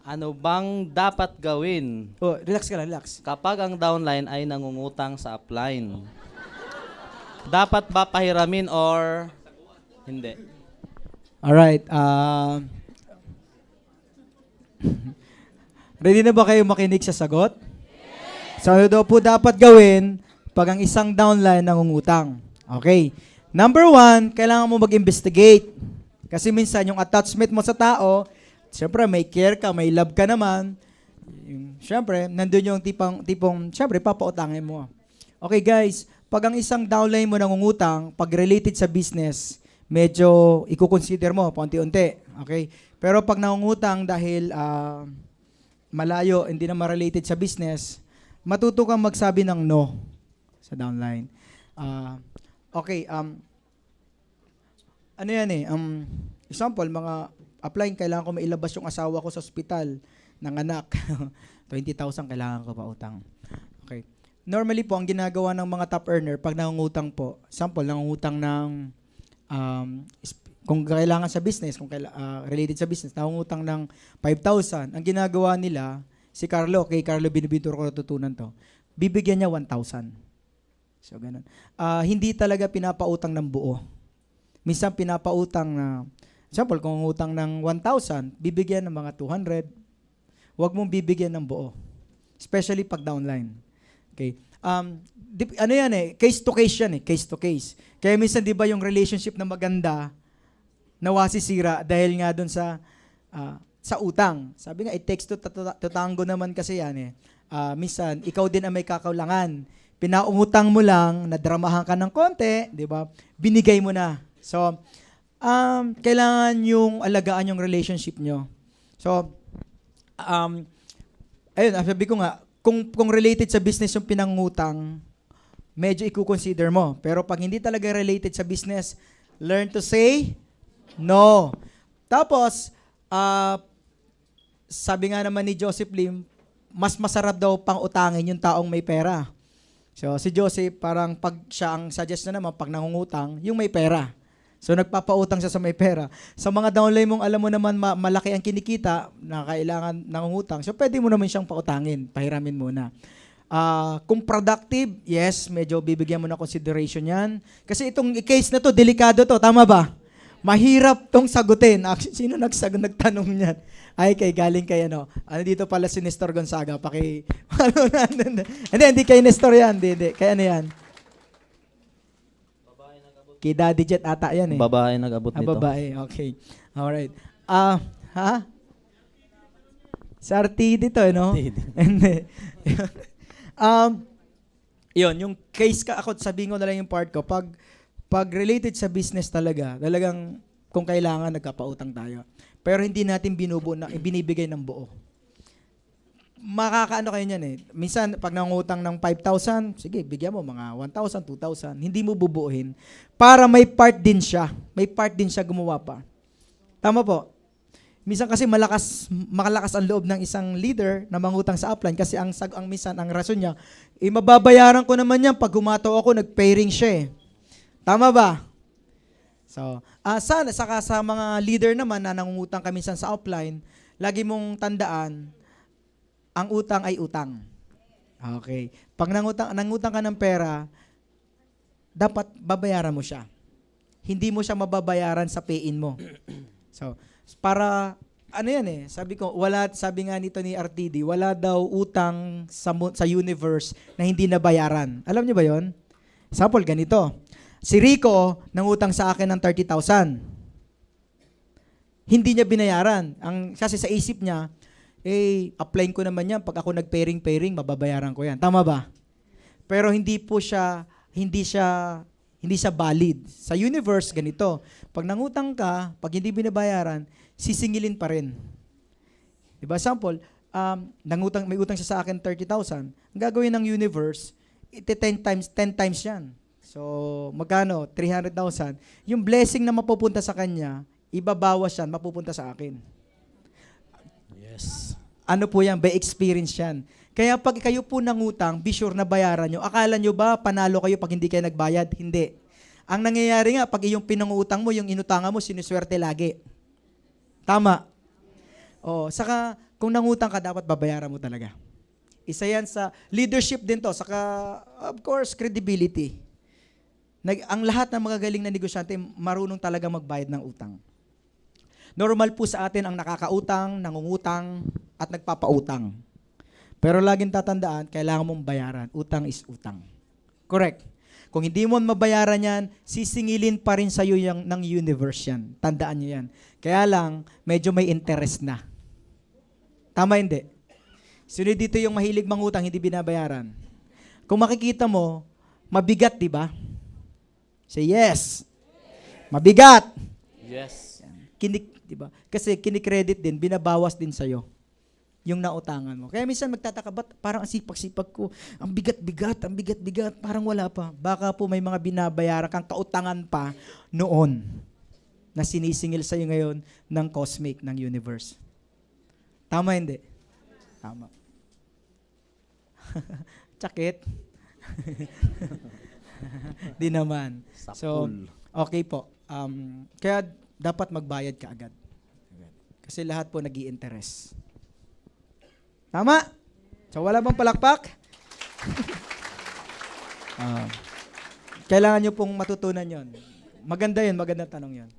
Ano bang dapat gawin Oh, relax ka lang, relax. kapag ang downline ay nangungutang sa upline? Dapat ba pahiramin or hindi? Alright, ready na ba kayo makinig sa sagot? So, ano daw po dapat gawin pag ang isang downline nangungutang? Okay. Number one, kailangan mo mag-investigate. Kasi minsan, yung attachment mo sa tao, siyempre, may care ka, may love ka naman. Siyempre, nandun yung tipong, siyempre, papautangin mo. Okay, guys, pag ang isang downline mo nangungutang, pag related sa business, medyo i-consider mo, paunti-unti. Okay? Pero pag nangungutang dahil malayo, hindi na ma-related sa business, matuto kang magsabi ng no sa downline. Okay, ano yan eh, example, mga applying, kailangan ko mailabas yung asawa ko sa ospital ng anak. 20,000 kailangan ko pa utang. Okay. Normally po, ang ginagawa ng mga top earner, pag nangungutang po, example, nangungutang ng, kung kailangan sa business, kung related sa business, nangungutang ng 5,000, ang ginagawa nila, si Carlo, kay Carlo Binibitor ko natutunan to, bibigyan niya 1,000. So, ganun. Hindi talaga pinapautang ng buo. Minsan pinapautang na, example, kung utang ng 1,000, bibigyan ng mga 200. Huwag mong bibigyan ng buo. Especially pag downline. Okay. Ano yan eh, case to case yan eh, case to case. Kaya minsan di ba yung relationship na maganda, nawasisira dahil nga dun sa utang. Sabi nga, it takes two to tango naman kasi yan eh. Minsan, ikaw din ang may kakaulangan. Pinaungutang mo lang, nadramahan ka ng konti, di ba? Binigay mo na. So, kailangan yung alagaan yung relationship nyo. So, ayun, sabi ko nga, kung related sa business yung pinangutang, medyo i-consider mo. Pero pag hindi talaga related sa business, learn to say no. Tapos, sabi nga naman ni Joseph Lim, mas masarap daw pang utangin yung taong may pera. So, si Joseph, parang pag siya ang suggest na naman, pag nangungutang, yung may pera. So, nagpapautang siya sa may pera. Sa mga downline mong alam mo naman malaki ang kinikita na kailangan nangungutang, so pwede mo naman siyang pautangin, pahiramin muna. Kung productive, yes, medyo bibigyan mo na consideration yan. Kasi itong case na to, delikado to, tama ba? Mahirap tong sagutin. Sino nagtanong niyan? Ay, galing kay ano. Dito pala si Nestor Gonzaga. Hindi kay Nestor yan. Hindi. Kay ano yan? Kay Daddy Jet ata yan eh. Babae nag-abot nito. Babae, okay. Alright. Ha? Sa RTD to, no? Hindi. Yun, yung case ka, ako sabihin ko na lang yung part ko, pag related sa business talagang kung kailangan nagkapautang tayo. Pero hindi natin binibigay ng buo. Makakaano kayo niyan eh. Minsan, pag nangutang ng 5,000, sige, bigyan mo mga 1,000, 2,000. Hindi mo bubuuhin. Para may part din siya. May part din siya gumawa pa. Tama po. Minsan kasi makalakas ang loob ng isang leader na mangutang sa upline kasi ang minsan, ang rason niya, mababayaran ko naman yan pag humataw ako, nag-pairing siya eh. Tama ba? So, saka sa mga leader naman na nangungutang ka minsan sa upline, lagi mong tandaan, ang utang ay utang. Okay. Pag nangutang ka ng pera, dapat babayaran mo siya. Hindi mo siya mababayaran sa pay-in mo. So, para, ano yan eh, sabi nga nito ni RTD, wala daw utang sa universe na hindi nabayaran. Alam niyo ba yon? Example, ganito. Si Rico, nangutang sa akin ng 30,000. Hindi niya binayaran. Kasi sa isip niya, applyin ko naman yan. Pag ako nag-pairing, mababayaran ko yan. Tama ba? Pero hindi siya valid. Sa universe, ganito. Pag nangutang ka, pag hindi binabayaran, sisingilin pa rin. Diba? Sample, may utang siya sa akin 30,000. Ang gagawin ng universe, 10 times yan. So, magkano? 300,000. Yung blessing na mapupunta sa kanya, ibabawas yan, mapupunta sa akin. Yes. Ano po yan? By experience yan. Kaya pag kayo po nangutang, be sure na bayaran nyo. Akala nyo ba panalo kayo pag hindi kayo nagbayad? Hindi. Ang nangyayari nga, pag yung pinangutang mo, yung inutangan mo, sinuswerte lagi. Tama. Saka kung nangutang ka, dapat babayaran mo talaga. Isa yan sa leadership din to, saka of course, credibility. Ang lahat ng magagaling na negosyante, marunong talaga magbayad ng utang. Normal po sa atin ang nakakautang, nangungutang, at nagpapautang. Pero laging tatandaan, kailangan mong bayaran. Utang is utang. Correct. Kung hindi mo mabayaran yan, sisingilin pa rin sa'yo ng universe yan. Tandaan nyo yan. Kaya lang, medyo may interest na. Tama hindi? Sino dito yung mahilig mangutang, hindi binabayaran? Kung makikita mo, mabigat, di ba? Say yes. Mabigat. Yes. Di ba? Kasi kinikredit din, binabawas din sa'yo yung nautangan mo. Kaya minsan magtataka, ba't parang ang sipag-sipag ko, ang bigat-bigat, parang wala pa. Baka po may mga binabayaran kang kautangan pa noon na sinisingil sa'yo ngayon ng cosmic, ng universe. Tama hindi? Tama. Tsakit. Di naman. So, okay po. Kaya dapat magbayad ka agad. Kasi lahat po nag-i-interest. Tama? So, wala bang palakpak? Kailangan nyo pong matutunan yon. Maganda yun, magandang tanong yon.